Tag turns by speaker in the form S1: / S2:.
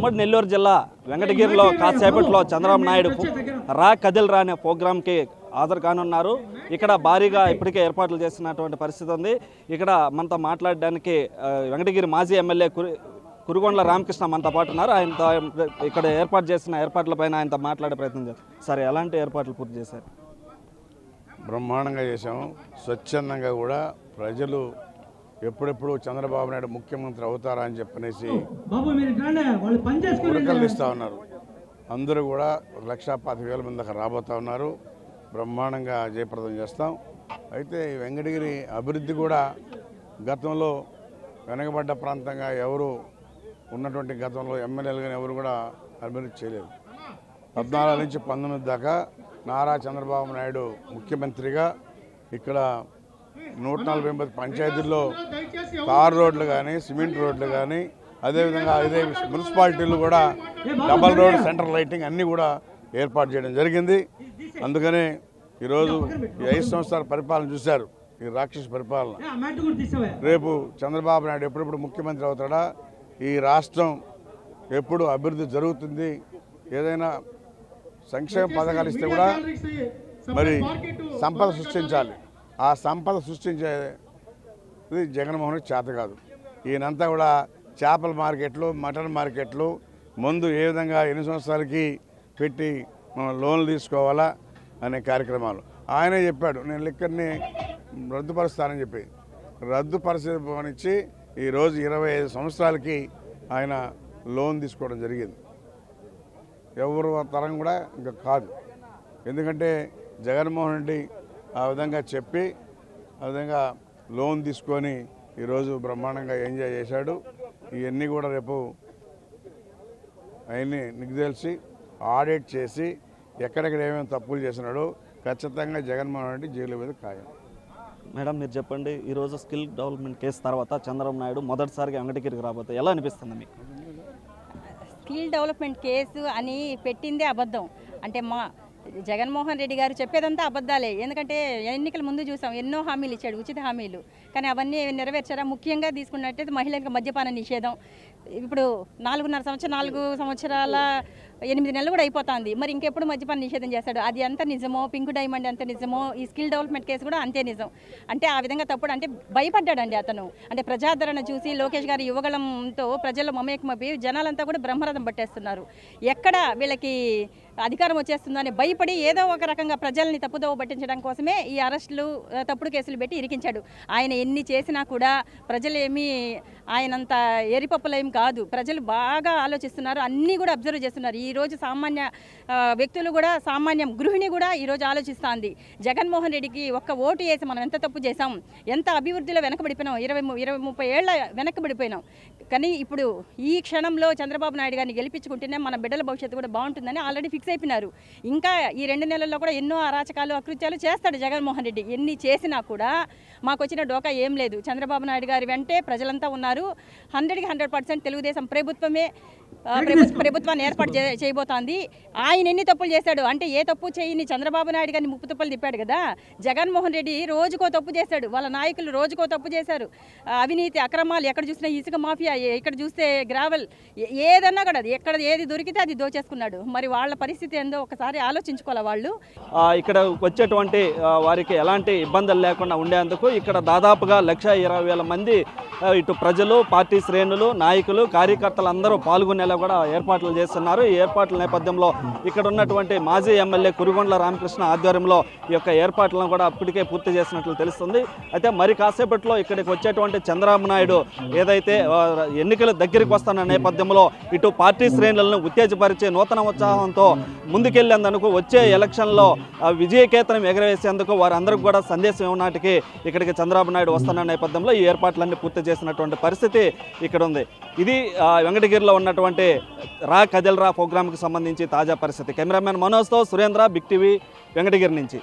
S1: ఉమ్మడి నెల్లూరు జిల్లా వెంకటగిరిలో కాసేపట్లో చంద్రబాబు నాయుడు రా కదిల్ అనే ప్రోగ్రాంకి హాజరు కానున్నారు. ఇక్కడ భారీగా ఇప్పటికే ఏర్పాట్లు చేస్తున్నటువంటి పరిస్థితి ఉంది. ఇక్కడ మనతో మాట్లాడడానికి వెంకటగిరి మాజీ ఎమ్మెల్యే కురుగొండ్ల రామకృష్ణ మనతో పాటు ఉన్నారు. ఆయనతో ఇక్కడ ఏర్పాటు చేసిన ఏర్పాట్లపైన ఆయనతో మాట్లాడే ప్రయత్నం చేస్తారు. సరే, ఎలాంటి ఏర్పాట్లు పూర్తి చేశారు?
S2: బ్రహ్మాండంగా చేశాము. స్వచ్ఛందంగా కూడా ప్రజలు ఎప్పుడెప్పుడు చంద్రబాబు నాయుడు ముఖ్యమంత్రి అవుతారా అని చెప్పనేసి ఉరకలు ఇస్తూ ఉన్నారు. అందరూ కూడా 1,25,000 మంది దాకా రాబోతూ ఉన్నారు. బ్రహ్మాండంగా జయప్రదం చేస్తాం. అయితే వెంకటగిరి అభివృద్ధి కూడా గతంలో వెనకబడ్డ ప్రాంతంగా ఎవరు ఉన్నటువంటి గతంలో ఎమ్మెల్యేలు కానీ ఎవరు కూడా అభివృద్ధి చేయలేదు. 14 నుంచి 19 దాకా నారా చంద్రబాబు నాయుడు ముఖ్యమంత్రిగా ఇక్కడ 148 పంచాయతీల్లో తార్ రోడ్లు కానీ సిమెంట్ రోడ్లు కానీ అదేవిధంగా ఇదే మున్సిపాలిటీలు కూడా డబల్ రోడ్ సెంట్రల్ లైటింగ్ అన్నీ కూడా ఏర్పాటు చేయడం జరిగింది. అందుకనే ఈరోజు ఈ 5 సంవత్సరాల పరిపాలన చూశారు, ఈ రాక్షస పరిపాలన. రేపు చంద్రబాబు నాయుడు ఎప్పుడెప్పుడు ముఖ్యమంత్రి అవుతాడా, ఈ రాష్ట్రం ఎప్పుడు అభివృద్ధి జరుగుతుంది, ఏదైనా సంక్షేమ పథకాలు ఇస్తే కూడా మరి సంపద సృష్టించాలి. ఆ సంపద సృష్టించేది జగన్మోహన్ చేత కాదు. ఈయనంతా కూడా చేపల మార్కెట్లు, మటన్ మార్కెట్లు, ముందు ఏ విధంగా 8 సంవత్సరాలకి పెట్టి మనం లోన్లు తీసుకోవాలా అనే కార్యక్రమాలు ఆయనే చెప్పాడు. నేను లిక్కర్ని రద్దుపరుస్తానని చెప్పి రద్దుపరిచి ఈరోజు 25 సంవత్సరాలకి ఆయన లోన్ తీసుకోవడం జరిగింది. ఎవరు తరం కూడా ఇంకా కాదు. ఎందుకంటే జగన్మోహన్ రెడ్డి ఆ విధంగా చెప్పి ఆ విధంగా లోన్ తీసుకొని ఈరోజు బ్రహ్మాండంగా ఎంజాయ్ చేశాడు. ఇవన్నీ కూడా రేపు అవన్నీ నీకు తెలిసి ఆడిట్ చేసి ఎక్కడెక్కడ ఏమేమి తప్పులు చేసినాడో ఖచ్చితంగా జగన్మోహన్ రెడ్డి జైలు మీద ఖాయం.
S1: మేడం, మీరు చెప్పండి, ఈరోజు స్కిల్ డెవలప్మెంట్ కేసు తర్వాత చంద్రబాబు నాయుడు మొదటిసారిగా వెంకటగిరికి రాబోతే ఎలా అనిపిస్తుంది మీకు?
S3: స్కిల్ డెవలప్మెంట్ కేసు అని పెట్టిందే అబద్ధం. అంటే జగన్మోహన్ రెడ్డి గారు చెప్పేదంతా అబద్ధాలే. ఎందుకంటే ఎన్నికల ముందు చూసాం, ఎన్నో హామీలు ఇచ్చాడు, ఉచిత హామీలు. కానీ అవన్నీ నెరవేర్చారా? ముఖ్యంగా తీసుకున్నట్టయితే మహిళలకు మద్యపాన నిషేధం. ఇప్పుడు 4 సంవత్సరాల 8 నెలలు కూడా అయిపోతుంది. మరి ఇంకెప్పుడు మద్యపాన నిషేధం చేస్తాడు? అది ఎంత నిజమో, పింక్ డైమండ్ ఎంత నిజమో, ఈ స్కిల్ డెవలప్మెంట్ కేసు కూడా అంతే నిజం. అంటే ఆ విధంగా తప్పుడు, అంటే భయపడ్డాడండి అతను. అంటే ప్రజాదరణ చూసి లోకేష్ గారి యువగళంతో ప్రజల్లో మమేకమై జనాలంతా కూడా బ్రహ్మరథం పట్టేస్తున్నారు. ఎక్కడ వీళ్ళకి అధికారం వచ్చేస్తుందని భయపడి ఏదో ఒక రకంగా ప్రజల్ని తప్పుదోవ పట్టించడం కోసమే ఈ అరెస్టులు, తప్పుడు కేసులు పెట్టి ఇరికించాడు. ఆయన ఎన్ని చేసినా కూడా ప్రజలేమీ ఆయనంత ఎరిపప్పులేం కాదు. ప్రజలు బాగా ఆలోచిస్తున్నారు, అన్నీ కూడా అబ్జర్వ్ చేస్తున్నారు. ఈరోజు సామాన్య వ్యక్తులు కూడా, సామాన్యం గృహిణి కూడా ఈరోజు ఆలోచిస్తుంది. జగన్మోహన్ రెడ్డికి ఒక్క ఓటు వేసి మనం ఎంత తప్పు చేసాం, ఎంత అభివృద్ధిలో వెనకబడిపోయినాం, 20-30 ఏళ్ల వెనకబడిపోయినాం. కానీ ఇప్పుడు ఈ క్షణంలో చంద్రబాబు నాయుడు గారిని గెలిపించుకుంటేనే మన బిడ్డల భవిష్యత్తు కూడా బాగుంటుందని ఆల్రెడీ ఫిక్స్ అయిపోయినారు. ఇంకా ఈ 2 నెలల్లో కూడా ఎన్నో అరాచకాలు, అకృత్యాలు చేస్తాడు జగన్మోహన్ రెడ్డి. ఎన్ని చేసినా కూడా మాకు వచ్చిన డోకా ఏం లేదు. చంద్రబాబు నాయుడు గారి వెంటే ప్రజలంతా ఉన్నారు. 100% తెలుగుదేశం ప్రభుత్వాన్ని ఏర్పాటు చేయబోతోంది. ఆయన ఎన్ని తప్పులు చేశాడు అంటే, ఏ తప్పు చేయని చంద్రబాబు నాయుడు గారిని ముప్పు తప్పులు తిప్పాడు కదా. జగన్మోహన్ రెడ్డి రోజుకో తప్పు చేశాడు, వాళ్ళ నాయకులు రోజుకో తప్పు చేశారు. అవినీతి అక్రమాలు, ఎక్కడ చూసినా ఇసుక మాఫియా, ఇక్కడ చూస్తే గ్రావెల్, ఏదన్నా కూడా ఎక్కడ ఏది దొరికితే అది దోచేసుకున్నాడు. మరి వాళ్ళ పరిస్థితి ఏందో ఒకసారి ఆలోచించుకోవాలి వాళ్ళు.
S1: ఇక్కడ వచ్చేటువంటి వారికి ఎలాంటి ఇబ్బందులు లేకుండా ఉండేందుకు ఇక్కడ దాదాపుగా 1,20,000 మంది ఇటు ప్రజలు, పార్టీ శ్రేణులు, నాయకులు, కార్యకర్తలు అందరూ పాల్గొనేలా కూడా ఏర్పాట్లు చేస్తున్నారు. ఈ ఏర్పాట్ల నేపథ్యంలో ఇక్కడ ఉన్నటువంటి మాజీ ఎమ్మెల్యే కురుగొండ్ల రామకృష్ణ ఆధ్వర్యంలో ఈ యొక్క ఏర్పాట్లను కూడా అప్పటికే పూర్తి చేసినట్లు తెలుస్తుంది. అయితే మరి కాసేపట్లో ఇక్కడికి వచ్చేటువంటి చంద్రబాబు నాయుడు ఏదైతే ఎన్నికల దగ్గరికి వస్తున్న నేపథ్యంలో ఇటు పార్టీ శ్రేణులను ఉత్తేజపరిచే నూతన ఉత్సాహంతో ముందుకెళ్లేందుకు, వచ్చే ఎలక్షన్లో విజయకేతనం ఎగరవేసేందుకు వారందరికీ కూడా సందేశం ఇవ్వనాటికి ఇక్కడికి చంద్రబాబు నాయుడు వస్తున్న నేపథ్యంలో ఈ ఏర్పాట్లన్నీ పూర్తి చేసినటువంటి పరిస్థితి ఇక్కడ ఉంది. ఇది వెంకటగిరిలో ఉన్నటువంటి రా కదిల్ రా ప్రోగ్రాంకి సంబంధించి తాజా పరిస్థితి. కెమెరామెన్ మనోజ్తో సురేంద్ర, బిగ్ టీవీ, వెంకటగిరి నుంచి.